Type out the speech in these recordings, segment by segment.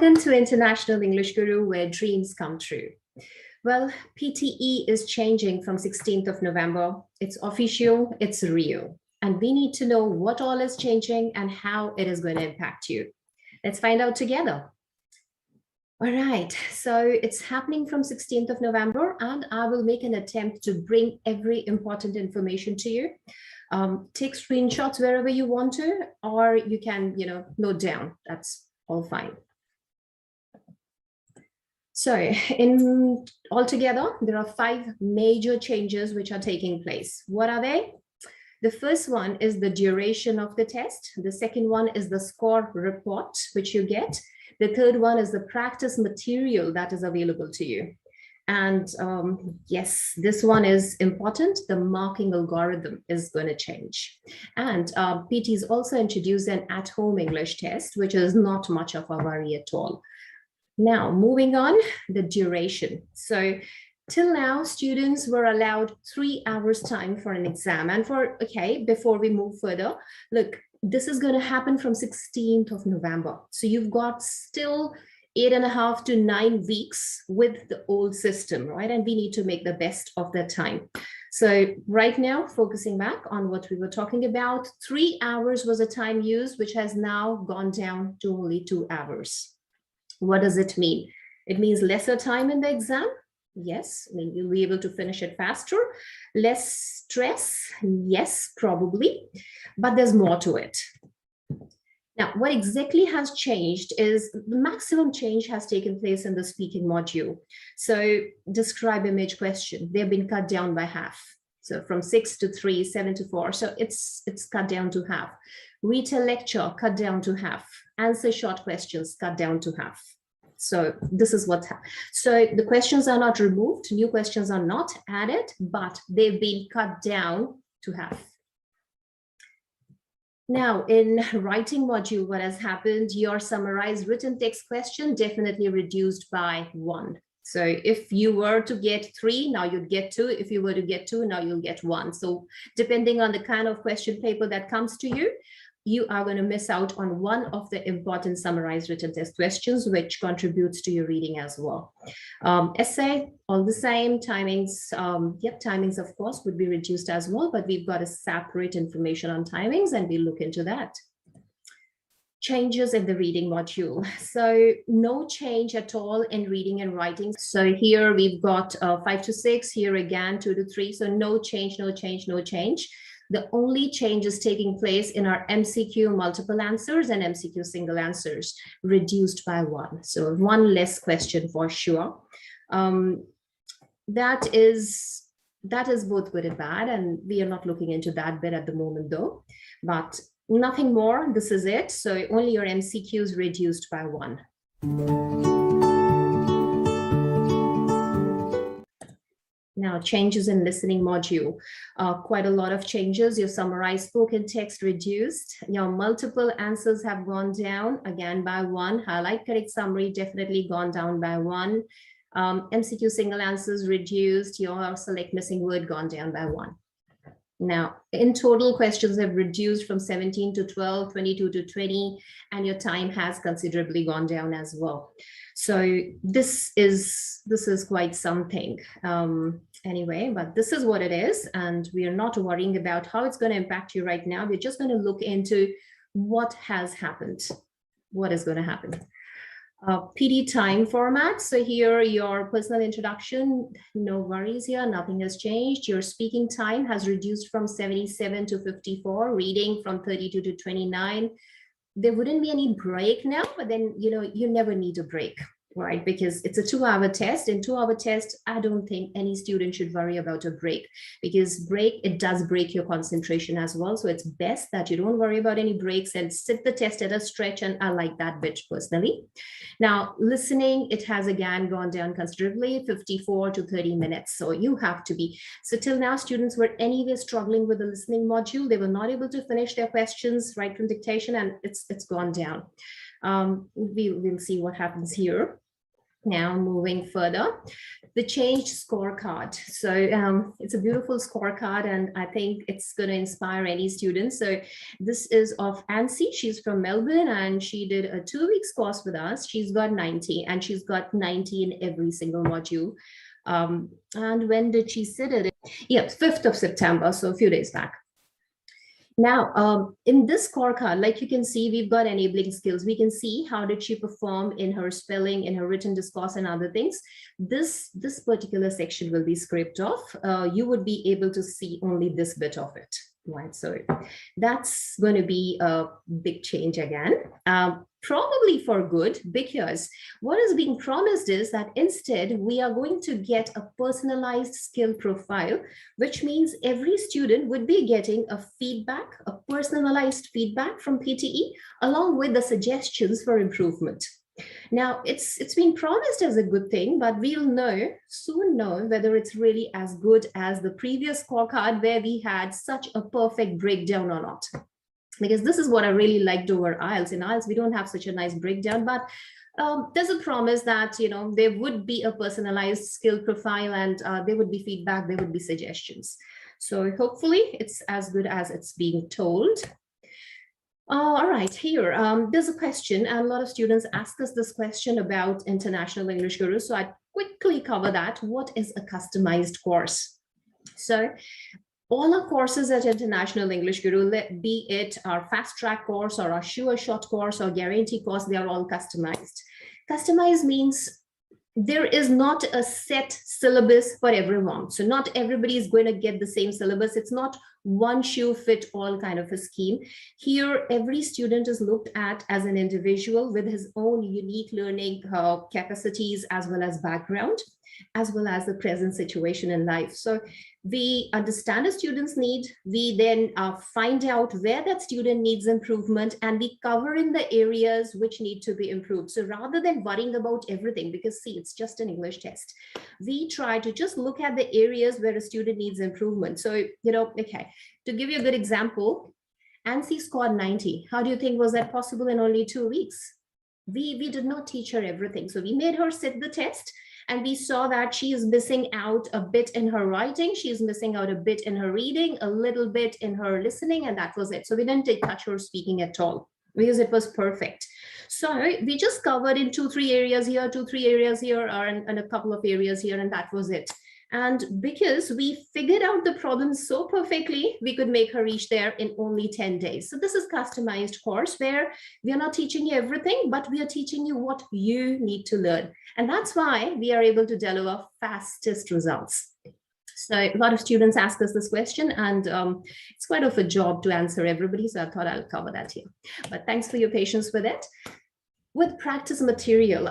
Welcome to International English Guru, where dreams come true. Well, PTE is changing from 16th of November. It's official, it's real. And we need to know what all is changing and how it is going to impact you. Let's find out together. All right, so it's happening from 16th of November, and I will make an attempt to bring every important information to you. Take screenshots wherever you want to, or you can, note down. That's all fine. So in altogether, there are 5 major changes which are taking place. What are they? The first one is the duration of the test. The second one is the score report, which you get. The third one is the practice material that is available to you. And yes, this one is important. The marking algorithm is going to change. And PT's also introduced an at-home English test, which is not much of a worry at all. Now, moving on, the duration. So till now, students were allowed 3 hours time for an exam. And before we move further, look, this is going to happen from 16th of November. So you've got still 8.5 to 9 weeks with the old system, right? And we need to make the best of that time. So right now, focusing back on what we were talking about, 3 hours was a time used, which has now gone down to only 2 hours. What does it mean? It means lesser time in the exam. Yes, I mean, you'll be able to finish it faster. Less stress. Yes, probably, but there's more to it. Now, what exactly has changed is the maximum change has taken place in the speaking module. So describe image question. They've been cut down by half. So from 6 to 3, 7 to 4. So it's cut down to half. Retell lecture, cut down to half. Answer short questions, cut down to half. So this is what's happened. So the questions are not removed, new questions are not added, but they've been cut down to half. Now, in writing module, what has happened? Your summarized written text question definitely reduced by 1. So if you were to get 3, now you'd get 2. If you were to get 2, now you'll get 1. So depending on the kind of question paper that comes to you, you are going to miss out on one of the important summarized written test questions, which contributes to your reading as well. Essay, all the same. Timings, timings, of course, would be reduced as well, but we've got a separate information on timings, and we'll look into that. Changes in the reading module. So no change at all in reading and writing. So here we've got 5 to 6, here again 2 to 3. So no change, no change, no change. The only change is taking place in our MCQ multiple answers and MCQ single answers, reduced by 1. So 1 less question for sure. That is both good and bad, and we are not looking into that bit at the moment though. But nothing more, this is it. So only your MCQs reduced by 1. Now, changes in listening module, quite a lot of changes. Your summarized spoken text reduced. Your multiple answers have gone down again by 1. Highlight correct summary definitely gone down by 1. MCQ single answers reduced. Your select missing word gone down by 1. Now, in total, questions have reduced from 17 to 12, 22 to 20, and your time has considerably gone down as well. So this is quite something. Anyway, but this is what it is, and we are not worrying about how it's going to impact you right now. We're just going to look into what has happened, what is going to happen. PD time format. So here, your personal introduction, no worries here, nothing has changed. Your speaking time has reduced from 77 to 54, reading from 32 to 29. There wouldn't be any break now, but then, you never need a break, right? Because it's a 2-hour test. In 2-hour test, I don't think any student should worry about a break, because it does break your concentration as well. So it's best that you don't worry about any breaks and sit the test at a stretch. And I like that bit personally. Now, listening, it has again gone down considerably, 54 to 30 minutes. So you have to be. So till now, students were anyway struggling with the listening module. They were not able to finish their questions right from dictation, and it's gone down. We'll see what happens here. Now moving further, the changed scorecard. So it's a beautiful scorecard, and I think it's going to inspire any students. So this is of 𝗬𝗫𝘂. She's from Melbourne, and she did a 2-week course with us. She's got 90, and she's got 90 in every single module. And when did she sit it? Yeah, 5th of September, so a few days back. Now, in this scorecard, like you can see, we've got enabling skills. We can see how did she perform in her spelling, in her written discourse, and other things. This particular section will be scraped off. You would be able to see only this bit of it, right? So that's going to be a big change again. Probably for good, because what is being promised is that instead we are going to get a personalized skill profile, which means every student would be getting a personalized feedback from PTE, along with the suggestions for improvement. Now, it's been promised as a good thing, but we'll soon know whether it's really as good as the previous scorecard, where we had such a perfect breakdown or not. Because this is what I really liked over IELTS. In IELTS, we don't have such a nice breakdown, but there's a promise that, there would be a personalized skill profile, and there would be feedback, there would be suggestions. So hopefully it's as good as it's being told. All right, here, there's a question, and a lot of students ask us this question about International English Guru. So I quickly cover that. What is a customized course? So all our courses at International English Guru, be it our fast track course or our sure shot course or guarantee course, they are all customized. Customized means there is not a set syllabus for everyone. So not everybody is going to get the same syllabus. It's not one shoe fit all kind of a scheme. Here, every student is looked at as an individual with his own unique learning capacities, as well as background, as well as the present situation in life. So we understand a student's need, we then find out where that student needs improvement, and we cover in the areas which need to be improved. So rather than worrying about everything, because see, it's just an English test, we try to just look at the areas where a student needs improvement. So, okay, to give you a good example, 𝗬𝗫𝘂 scored 90. How do you think was that possible in only 2 weeks? We did not teach her everything. So we made her sit the test, and we saw that she is missing out a bit in her writing, she is missing out a bit in her reading, a little bit in her listening, and that was it. So we didn't touch her speaking at all, because it was perfect. So we just covered in 2-3 areas here, 2-3 areas here, and a couple of areas here, and that was it. And because we figured out the problem so perfectly, we could make her reach there in only 10 days. So this is customized course where we are not teaching you everything, but we are teaching you what you need to learn. And that's why we are able to deliver fastest results. So a lot of students ask us this question, and it's quite of a job to answer everybody. So I thought I'll cover that here. But thanks for your patience with it. With practice material,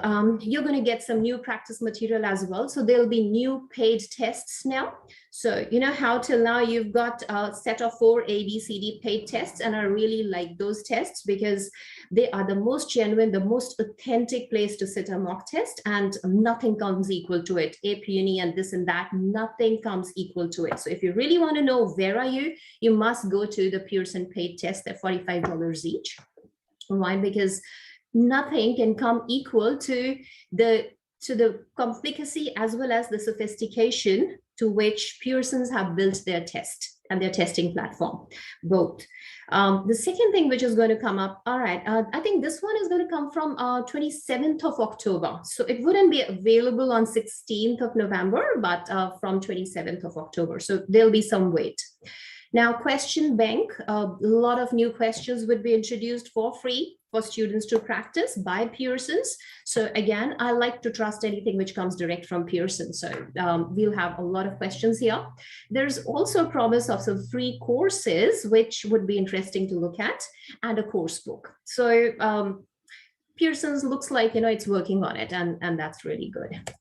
you're going to get some new practice material as well. So there'll be new paid tests now. So how till now you've got a set of 4 ABCD paid tests, and I really like those tests because they are the most genuine, the most authentic place to sit a mock test, and nothing comes equal to it. 𝗵𝗫𝗎 and this and that, nothing comes equal to it. So if you really want to know where are you, you must go to the Pearson Paid Test. They're $45 each. Why? Because nothing can come equal to the complicacy as well as the sophistication to which Pearsons have built their test and their testing platform, both. The second thing which is going to come up, all right, I think this one is going to come from 27th of October. So it wouldn't be available on 16th of November, but from 27th of October. So there'll be some wait. Now, question bank, a lot of new questions would be introduced for free for students to practice by Pearsons. So again, I like to trust anything which comes direct from Pearson. So we'll have a lot of questions here. There's also a promise of some free courses, which would be interesting to look at, and a course book. So Pearsons looks like, it's working on it, and that's really good.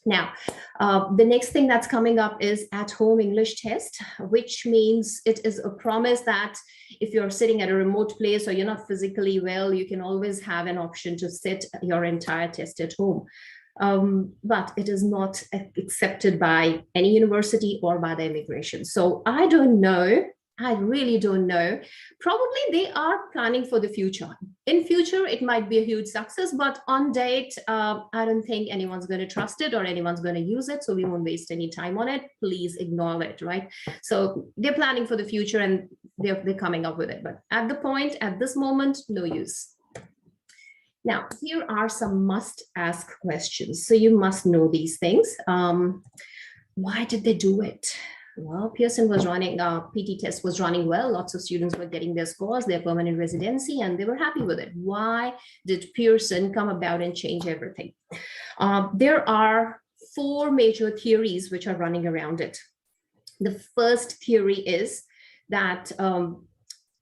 Now, the next thing that's coming up is at-home English test, which means it is a promise that if you're sitting at a remote place or you're not physically well, you can always have an option to sit your entire test at home. But it is not accepted by any university or by the immigration. So I don't know I really don't know. Probably they are planning for the future. In future, it might be a huge success, but on date, I don't think anyone's going to trust it or anyone's going to use it. So we won't waste any time on it. Please ignore it, right? So they're planning for the future and they're coming up with it. But at the point, at this moment, no use. Now, here are some must-ask questions. So you must know these things. Why did they do it? Well, Pearson was running, PT test was running well. Lots of students were getting their scores, their permanent residency, and they were happy with it. Why did Pearson come about and change everything? There are 4 major theories which are running around it. The first theory is that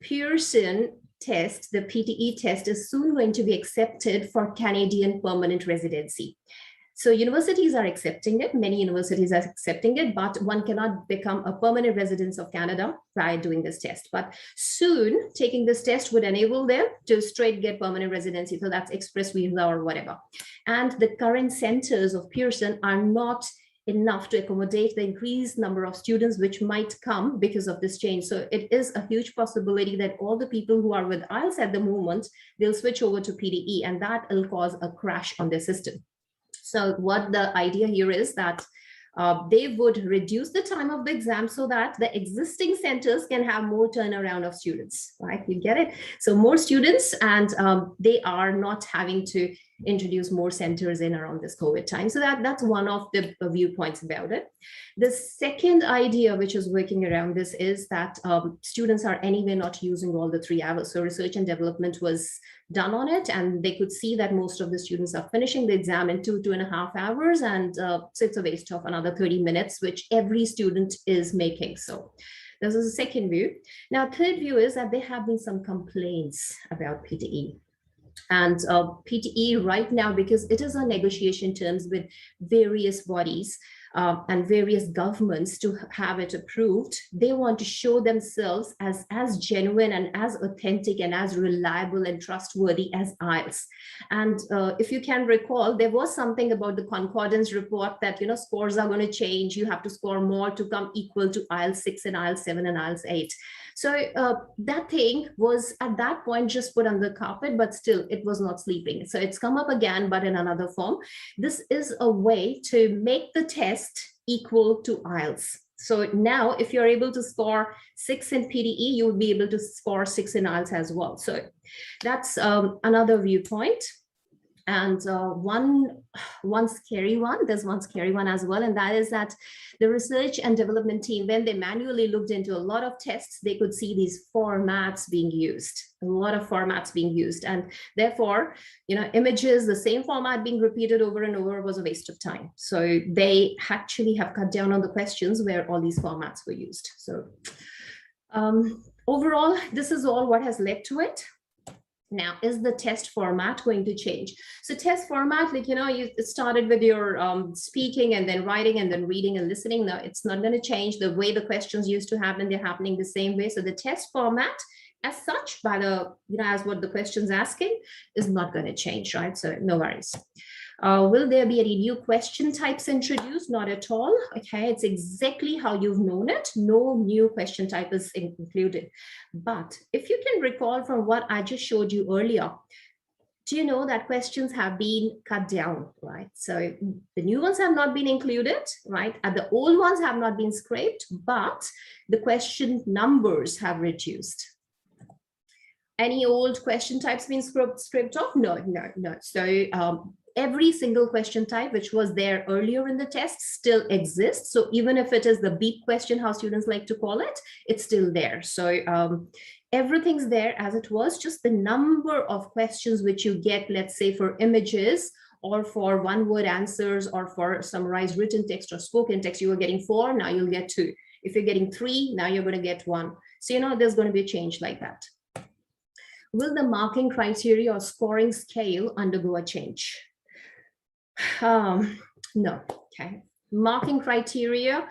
Pearson test, the PTE test, is soon going to be accepted for Canadian permanent residency. So universities are accepting it, many universities are accepting it, but one cannot become a permanent resident of Canada by doing this test. But soon taking this test would enable them to straight get permanent residency. So that's express visa or whatever. And the current centers of Pearson are not enough to accommodate the increased number of students which might come because of this change. So it is a huge possibility that all the people who are with IELTS at the moment, they'll switch over to PTE, and that will cause a crash on their system. So what the idea here is that they would reduce the time of the exam so that the existing centers can have more turnaround of students, right? You get it? So more students, and they are not having to introduce more centers in around this COVID time. So that's one of the viewpoints about it. The second idea which is working around this is that students are anyway not using all the 3 hours. So research and development was done on it, and they could see that most of the students are finishing the exam in 2.5 hours, and so it's a waste of another 30 minutes, which every student is making. So this is the second view. Now, third view is that there have been some complaints about PTE. And PTE right now, because it is on negotiation terms with various bodies and various governments to have it approved, they want to show themselves as genuine and as authentic and as reliable and trustworthy as IELTS. And if you can recall, there was something about the concordance report that, you know, scores are going to change. You have to score more to come equal to IELTS 6 and IELTS 7 and IELTS 8. So that thing was at that point just put on the carpet, but still it was not sleeping. So it's come up again, but in another form. This is a way to make the test equal to IELTS. So now if you're able to score 6 in PTE, you will be able to score 6 in IELTS as well. So that's another viewpoint. And one scary one, there's one scary one as well, and that is that the research and development team, when they manually looked into a lot of tests, they could see these formats being used, a lot of formats being used, and therefore, you know, images, the same format being repeated over and over was a waste of time. So they actually have cut down on the questions where all these formats were used. So overall, this is all what has led to it. Now, is the test format going to change? So test format, like, you know, you started with your speaking and then writing and then reading and listening. No, it's not going to change. The way the questions used to happen, they're happening the same way. So the test format as such, by the, you know, as what the question's asking, is not going to change, right? So no worries. Will there be any new question types introduced? Not at all. Okay, it's exactly how you've known it. No new question type is included. But if you can recall from what I just showed you earlier, do you know that questions have been cut down, right? So the new ones have not been included, right? And the old ones have not been scraped, but the question numbers have reduced. Any old question types been scraped off? No. So every single question type which was there earlier in the test still exists. So even if it is the beep question, how students like to call it, it's still there. So everything's there as it was, just the number of questions which you get, let's say for images or for one-word answers or for summarized written text or spoken text, you were getting 4, now you'll get 2. If you're getting 3, now you're going to get 1. So, you know, there's going to be a change like that. Will the marking criteria or scoring scale undergo a change? No. Okay. Marking criteria,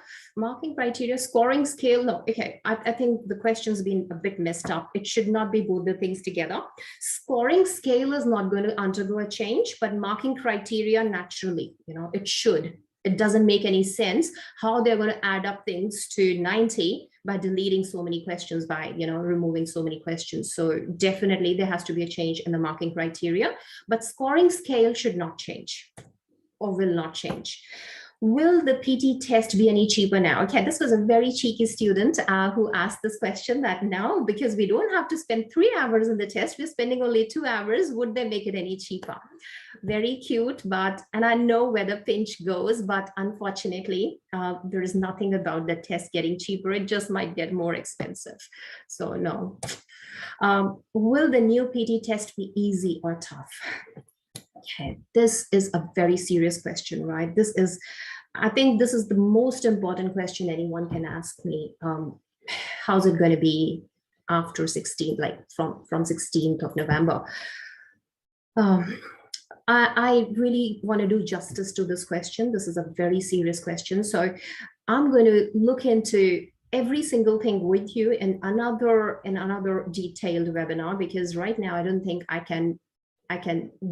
scoring scale, no. Okay, I think the question's been a bit messed up. It should not be both the things together. Scoring scale is not going to undergo a change, but marking criteria naturally, you know, it should. It doesn't make any sense how they're going to add up things to 90 by deleting so many questions, by removing so many questions. So definitely there has to be a change in the marking criteria, but scoring scale should not change or will not change. Will the PT test be any cheaper now? Okay, this was a very cheeky student who asked this question, that now, because we don't have to spend 3 hours in the test, we're spending only 2 hours, would they make it any cheaper? Very cute, and I know where the pinch goes, but unfortunately, there is nothing about the test getting cheaper. It just might get more expensive. So no. Will the new PT test be easy or tough? Okay, this is a very serious question, right? I think this is the most important question anyone can ask me. How's it going to be after 16th, like from 16th of November? I really want to do justice to this question. This is a very serious question. So I'm going to look into every single thing with you in another detailed webinar, because right now I don't think I can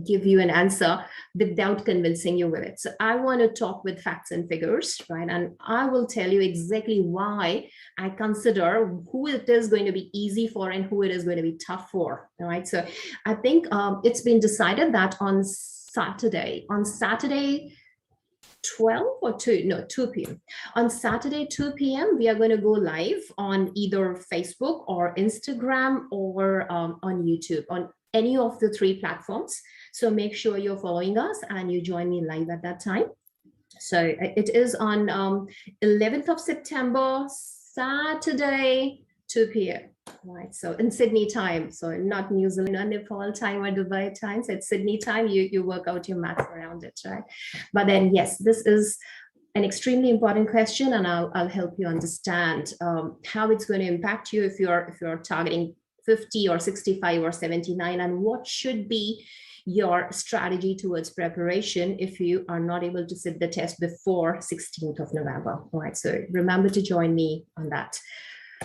give you an answer without convincing you with it. So I want to talk with facts and figures, right? And I will tell you exactly why I consider who it is going to be easy for and who it is going to be tough for, all right? So I think it's been decided that on Saturday 12 or 2, no, 2 p.m. On Saturday, 2 p.m., we are going to go live on either Facebook or Instagram or on YouTube, on any of the 3 platforms. So make sure you're following us and you join me live at that time. So it is on 11th of September, Saturday, 2 p.m. Right, so in Sydney time, so not New Zealand or Nepal time or Dubai time, so it's Sydney time. You work out your maths around it, right? But then yes, this is an extremely important question, and I'll help you understand how it's going to impact you if you're targeting 50 or 65 or 79, and what should be your strategy towards preparation if you are not able to sit the test before 16th of November. All right, so remember to join me on that.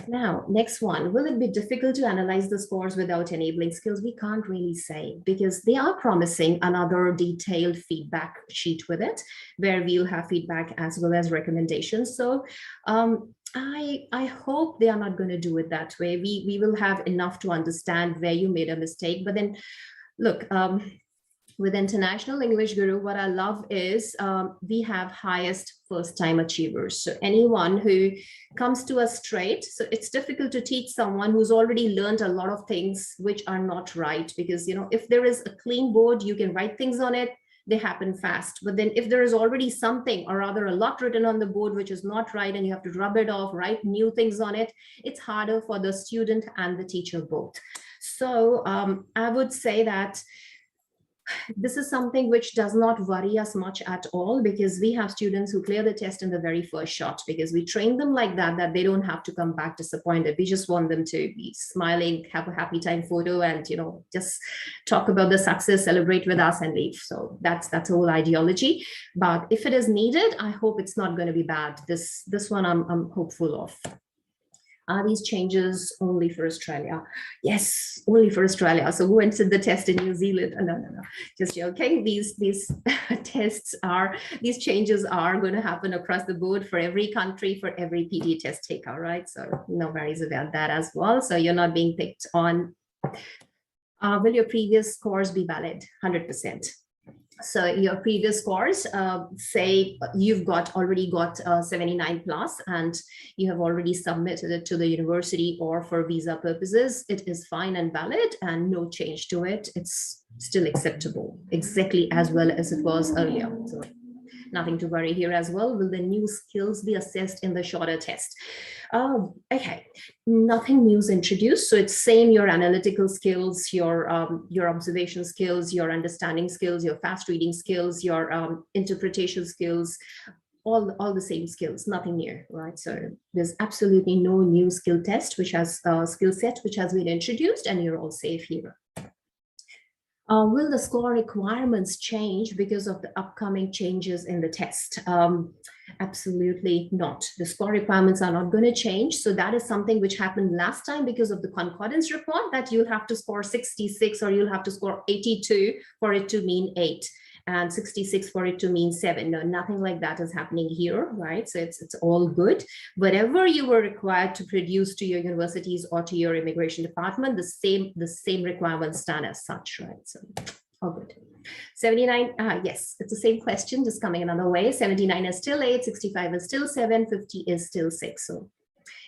Now, next one, will it be difficult to analyze the scores without enabling skills? We can't really say, because they are promising another detailed feedback sheet with it, where we'll have feedback as well as recommendations. So I hope they are not going to do it that way. We will have enough to understand where you made a mistake. But then look, with International English Guru, what I love is we have highest first-time achievers. So anyone who comes to us straight, so it's difficult to teach someone who's already learned a lot of things which are not right, because if there is a clean board, you can write things on it, they happen fast. But then if there is already something, or rather a lot written on the board which is not right, and you have to rub it off, write new things on it, it's harder for the student and the teacher both. So I would say that this is something which does not worry us much at all, because we have students who clear the test in the very first shot, because we train them like that they don't have to come back disappointed. We just want them to be smiling, have a happy time photo, and just talk about the success, celebrate with us, and leave. So that's the whole ideology. But if it is needed, I hope it's not going to be bad. This one I'm hopeful of. Are these changes only for Australia? Yes, only for Australia. So go and sit the test in New Zealand. No, just joking. These these changes are going to happen across the board for every country, for every PT test taker, right? So no worries about that as well. So you're not being picked on. Will your previous scores be valid? 100%. So your previous scores, say you've already got 79 plus, and you have already submitted it to the university or for visa purposes, it is fine and valid, and no change to it. It's still acceptable, exactly as well as it was earlier. So nothing to worry here as well. Will the new skills be assessed in the shorter test? Okay, nothing new is introduced. So it's same, your analytical skills, your observation skills, your understanding skills, your fast reading skills, your interpretation skills, all the same skills, nothing new, right? So there's absolutely no new skill test, which has skill set, which has been introduced, and you're all safe here. Will the score requirements change because of the upcoming changes in the test? Absolutely not. The score requirements are not going to change. So that is something which happened last time because of the concordance report, that you'll have to score 66 or you'll have to score 82 for it to mean 8. and 66 for it to mean 7. No, nothing like that is happening here, right? So it's all good. Whatever you were required to produce to your universities or to your immigration department, the same requirements stand as such, right? So all good. 79, yes, it's the same question, just coming another way. 79 is still 8, 65 is still 7, 50 is still 6. So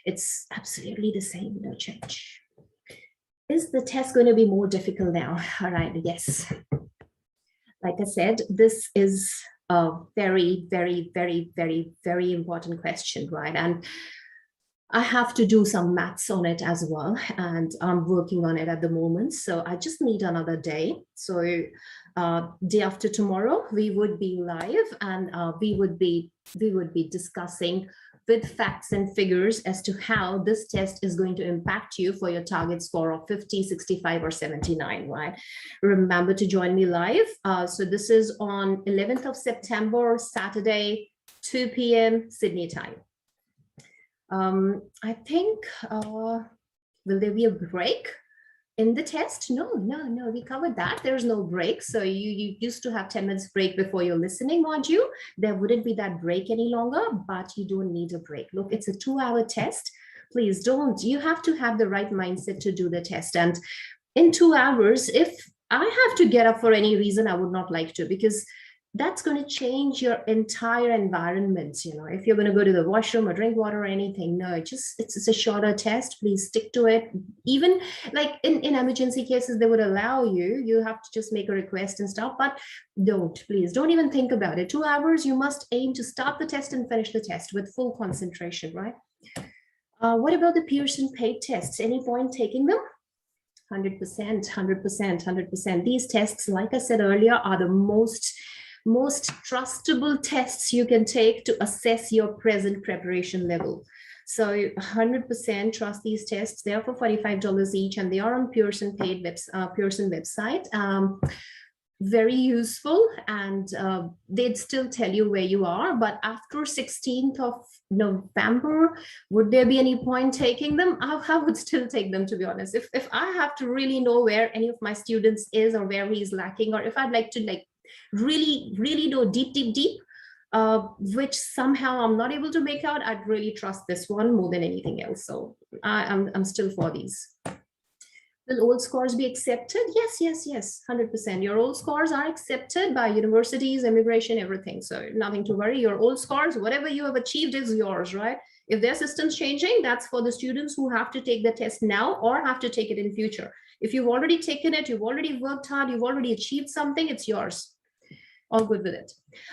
it's absolutely the same, no change. Is the test going to be more difficult now? All right, yes. Like I said, this is a very, very, very, very, very important question, right? And I have to do some maths on it as well, and I'm working on it at the moment. So I just need another day. So day after tomorrow, we would be live, and we would be discussing with facts and figures as to how this test is going to impact you for your target score of 50, 65, or 79, right? Remember to join me live. So this is on 11th of September, Saturday, 2 p.m. Sydney time. I think, will there be a break in the test? No, we covered that. There's no break. So you used to have 10 minutes break before your listening module. There wouldn't be that break any longer, but you don't need a break. Look, it's a 2-hour test. Please don't. You have to have the right mindset to do the test. And in 2 hours, if I have to get up for any reason, I would not like to, because that's going to change your entire environment. You know, if you're going to go to the washroom or drink water or anything, no, it's a shorter test. Please stick to it. Even like in emergency cases, they would allow you have to just make a request and stuff, but please don't even think about it. 2 hours, you must aim to start the test and finish the test with full concentration, right? What about the Pearson Paid Tests? Any point taking them? 100%, 100%, 100%. These tests, like I said earlier, are the most trustable tests you can take to assess your present preparation level. So 100% trust these tests. They are for $45 each, and they are on Pearson Paid Pearson website. Very useful, and they'd still tell you where you are. But after 16th of November, would there be any point taking them? I would still take them, to be honest. If I have to really know where any of my students is or where he's lacking, or if I'd like to really know deep, which somehow I'm not able to make out, I'd really trust this one more than anything else. So I'm still for these. Will old scores be accepted? Yes, 100%. Your old scores are accepted by universities, immigration, everything. So nothing to worry. Your old scores, whatever you have achieved is yours, right? If their system's changing, that's for the students who have to take the test now or have to take it in future. If you've already taken it, you've already worked hard, you've already achieved something, it's yours. All good with it.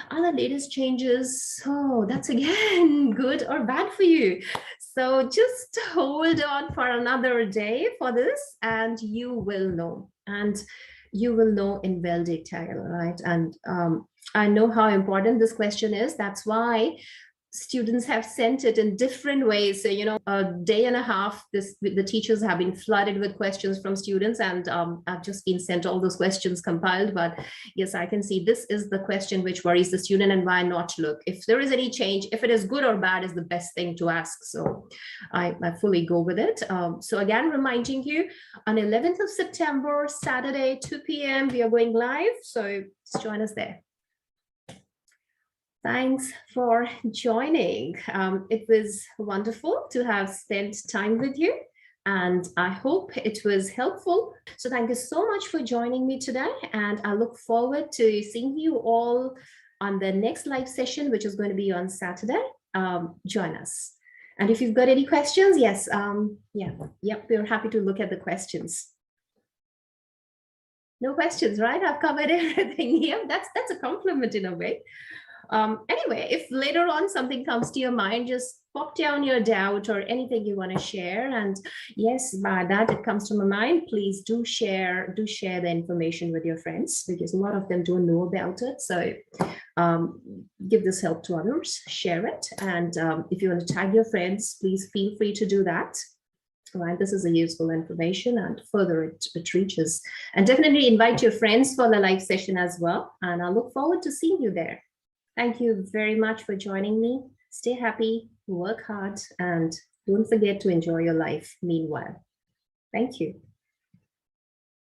Other latest changes, that's again good or bad for you. So just hold on for another day for this, and you will know. And you will know in WeldDetail, right? And I know how important this question is. That's why students have sent it in different ways. So, a day and a half, the teachers have been flooded with questions from students, and I've just been sent all those questions compiled. But yes, I can see this is the question which worries the student, and why not look? If there is any change, if it is good or bad, is the best thing to ask. So I fully go with it. So again, reminding you, on 11th of September, Saturday, 2 p.m., we are going live. So just join us there. Thanks for joining. It was wonderful to have spent time with you, and I hope it was helpful. So thank you so much for joining me today, and I look forward to seeing you all on the next live session, which is going to be on Saturday. Join us. And if you've got any questions, yes, we're happy to look at the questions. No questions, right? I've covered everything here. That's a compliment in a way. Anyway, if later on something comes to your mind, just pop down your doubt or anything you want to share. And yes, by that it comes to my mind, please do share the information with your friends, because a lot of them don't know about it. So give this help to others, share it. And if you want to tag your friends, please feel free to do that. Right, this is a useful information, and further it reaches. And definitely invite your friends for the live session as well. And I look forward to seeing you there. Thank you very much for joining me. Stay happy, work hard, and don't forget to enjoy your life meanwhile. Thank you.